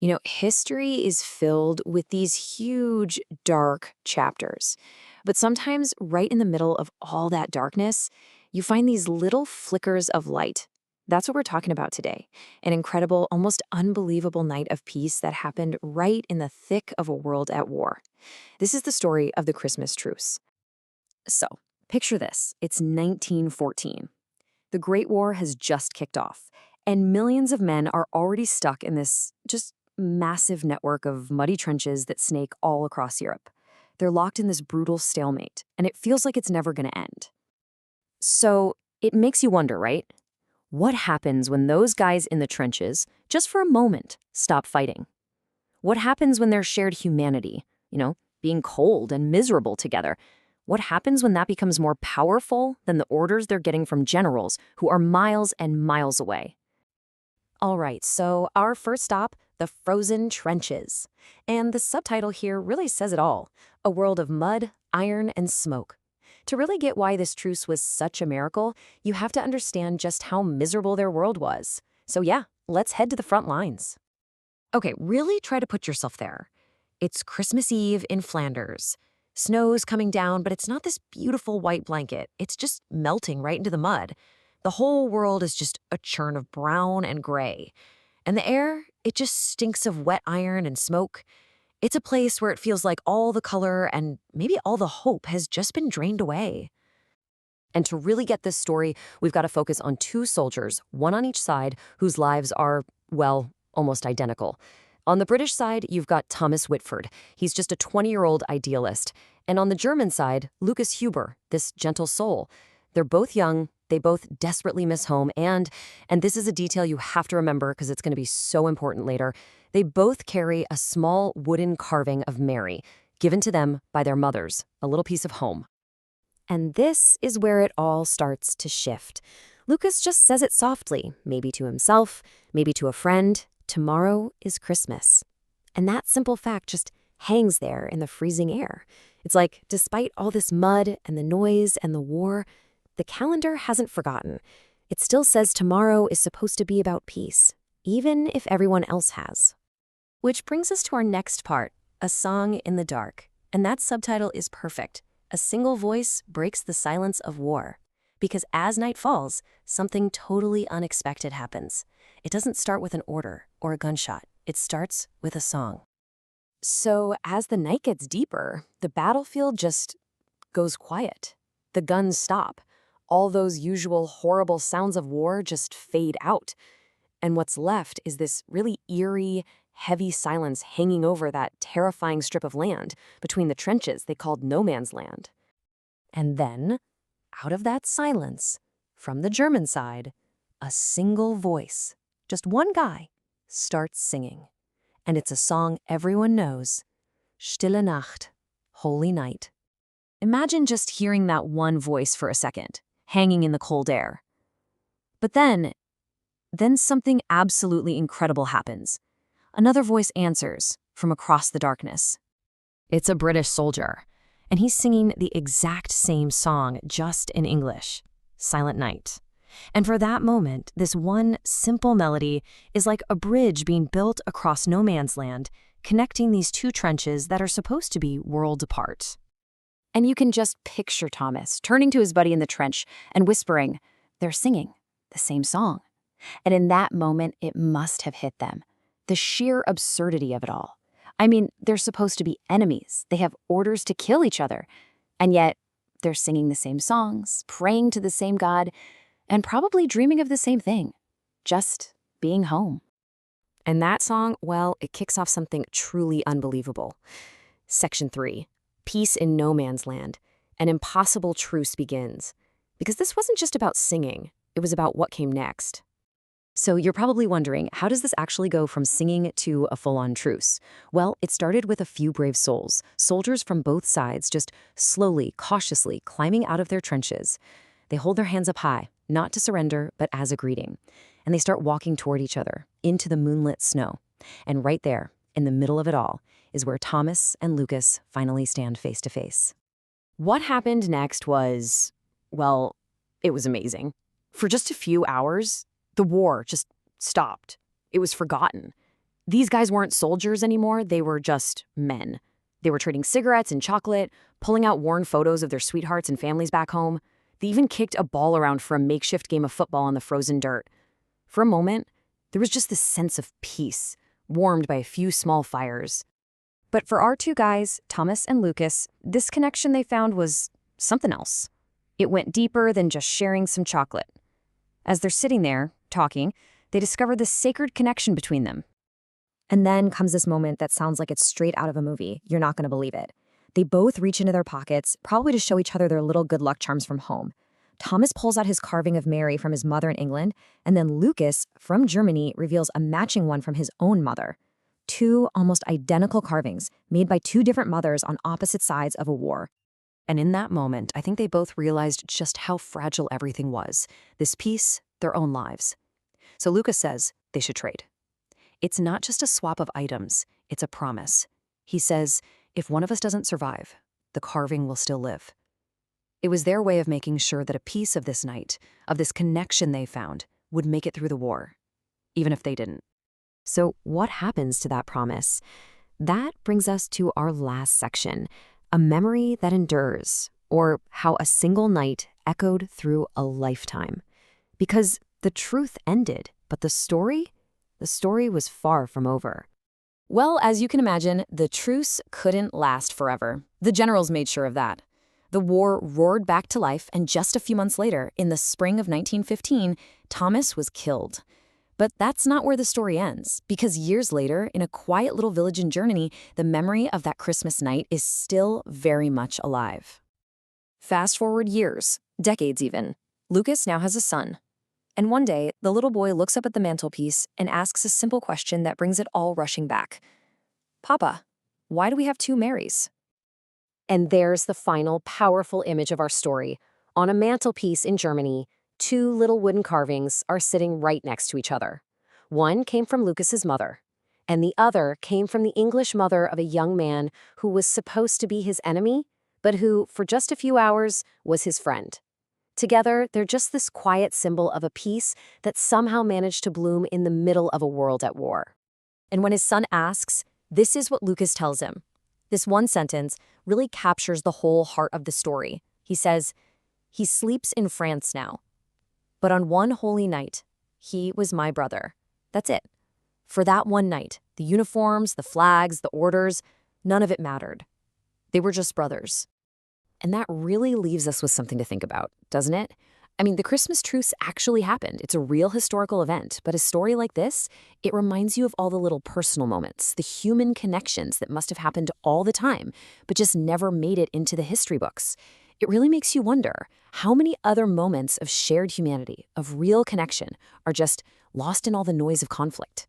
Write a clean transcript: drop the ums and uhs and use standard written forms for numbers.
History is filled with these huge, dark chapters. But sometimes, right in the middle of all that darkness, you find these little flickers of light. That's what we're talking about today. An incredible, almost unbelievable night of peace that happened right in the thick of a world at war. This is the story of the Christmas Truce. So, picture this. It's 1914. The Great War has just kicked off, and millions of men are already stuck in this just massive network of muddy trenches that snake all across Europe. They're locked in this brutal stalemate, and it feels like it's never going to end. So it makes you wonder, right? What happens when those guys in the trenches, just for a moment, stop fighting? What happens when their shared humanity, being cold and miserable together, what happens when that becomes more powerful than the orders they're getting from generals who are miles and miles away? All right, so our first stop, the frozen trenches. And the subtitle here really says it all. A world of mud, iron, and smoke. To really get why this truce was such a miracle, you have to understand just how miserable their world was. So yeah, let's head to the front lines. Okay, really try to put yourself there. It's Christmas Eve in Flanders. Snow's coming down, but it's not this beautiful white blanket. It's just melting right into the mud. The whole world is just a churn of brown and gray. And the air, it just stinks of wet iron and smoke. It's a place where it feels like all the color and maybe all the hope has just been drained away. And to really get this story, we've got to focus on two soldiers, one on each side, whose lives are, well, almost identical. On the British side, you've got Thomas Whitford. He's just a 20-year-old idealist. And on the German side, Lukas Huber, this gentle soul. They're both young, they both desperately miss home, and this is a detail you have to remember because it's going to be so important later, they both carry a small wooden carving of Mary, given to them by their mothers, a little piece of home. And this is where it all starts to shift. Lukas just says it softly, maybe to himself, maybe to a friend. Tomorrow is Christmas. And that simple fact just hangs there in the freezing air. It's like, despite all this mud and the noise and the war, the calendar hasn't forgotten. It still says tomorrow is supposed to be about peace, even if everyone else has. Which brings us to our next part, a song in the dark. And that subtitle is perfect. A single voice breaks the silence of war. Because as night falls, something totally unexpected happens. It doesn't start with an order or a gunshot. It starts with a song. So as the night gets deeper, the battlefield just goes quiet. The guns stop. All those usual horrible sounds of war just fade out. And what's left is this really eerie, heavy silence hanging over that terrifying strip of land between the trenches they called no man's land. And then, out of that silence, from the German side, a single voice, just one guy, starts singing. And it's a song everyone knows, Stille Nacht, Holy Night. Imagine just hearing that one voice for a second, hanging in the cold air. But then something absolutely incredible happens. Another voice answers from across the darkness. It's a British soldier, and he's singing the exact same song, just in English, Silent Night. And for that moment, this one simple melody is like a bridge being built across no man's land, connecting these two trenches that are supposed to be worlds apart. And you can just picture Thomas turning to his buddy in the trench and whispering, they're singing the same song. And in that moment, it must have hit them. The sheer absurdity of it all. I mean, they're supposed to be enemies. They have orders to kill each other. And yet, they're singing the same songs, praying to the same God, and probably dreaming of the same thing, just being home. And that song, well, it kicks off something truly unbelievable. Section 3, Peace in No Man's Land. An impossible truce begins. Because this wasn't just about singing, it was about what came next. So you're probably wondering, how does this actually go from singing to a full-on truce? Well, it started with a few brave souls, soldiers from both sides just slowly, cautiously climbing out of their trenches. They hold their hands up high, not to surrender, but as a greeting. And they start walking toward each other, into the moonlit snow. And right there, in the middle of it all, is where Thomas and Lukas finally stand face to face. What happened next was, well, it was amazing. For just a few hours, the war just stopped. It was forgotten. These guys weren't soldiers anymore, they were just men. They were trading cigarettes and chocolate, pulling out worn photos of their sweethearts and families back home. They even kicked a ball around for a makeshift game of football on the frozen dirt. For a moment, there was just this sense of peace, warmed by a few small fires. But for our two guys, Thomas and Lukas, this connection they found was something else. It went deeper than just sharing some chocolate. As they're sitting there, talking, they discover this sacred connection between them. And then comes this moment that sounds like it's straight out of a movie. You're not going to believe it. They both reach into their pockets, probably to show each other their little good luck charms from home. Thomas pulls out his carving of Mary from his mother in England, and then Lukas, from Germany, reveals a matching one from his own mother. Two almost identical carvings, made by two different mothers on opposite sides of a war. And in that moment, I think they both realized just how fragile everything was. This piece, their own lives. So Lukas says they should trade. It's not just a swap of items, it's a promise. He says, if one of us doesn't survive, the carving will still live. It was their way of making sure that a piece of this night, of this connection they found, would make it through the war, even if they didn't. So what happens to that promise? That brings us to our last section, a memory that endures, or how a single night echoed through a lifetime. Because the truth ended, but the story was far from over. Well, as you can imagine, the truce couldn't last forever. The generals made sure of that. The war roared back to life, and just a few months later, in the spring of 1915, Thomas was killed. But that's not where the story ends, because years later, in a quiet little village in Germany, the memory of that Christmas night is still very much alive. Fast forward years, decades even. Lukas now has a son. And one day, the little boy looks up at the mantelpiece and asks a simple question that brings it all rushing back. Papa, why do we have two Marys? And there's the final powerful image of our story. On a mantelpiece in Germany, two little wooden carvings are sitting right next to each other. One came from Lukas's mother, and the other came from the English mother of a young man who was supposed to be his enemy, but who, for just a few hours, was his friend. Together, they're just this quiet symbol of a peace that somehow managed to bloom in the middle of a world at war. And when his son asks, this is what Lukas tells him. This one sentence really captures the whole heart of the story. He says, he sleeps in France now. But on one holy night, he was my brother. That's it. For that one night, the uniforms, the flags, the orders, none of it mattered. They were just brothers. And that really leaves us with something to think about, doesn't it? I mean, the Christmas Truce actually happened. It's a real historical event, but a story like this, it reminds you of all the little personal moments, the human connections that must have happened all the time, but just never made it into the history books. It really makes you wonder how many other moments of shared humanity, of real connection, are just lost in all the noise of conflict.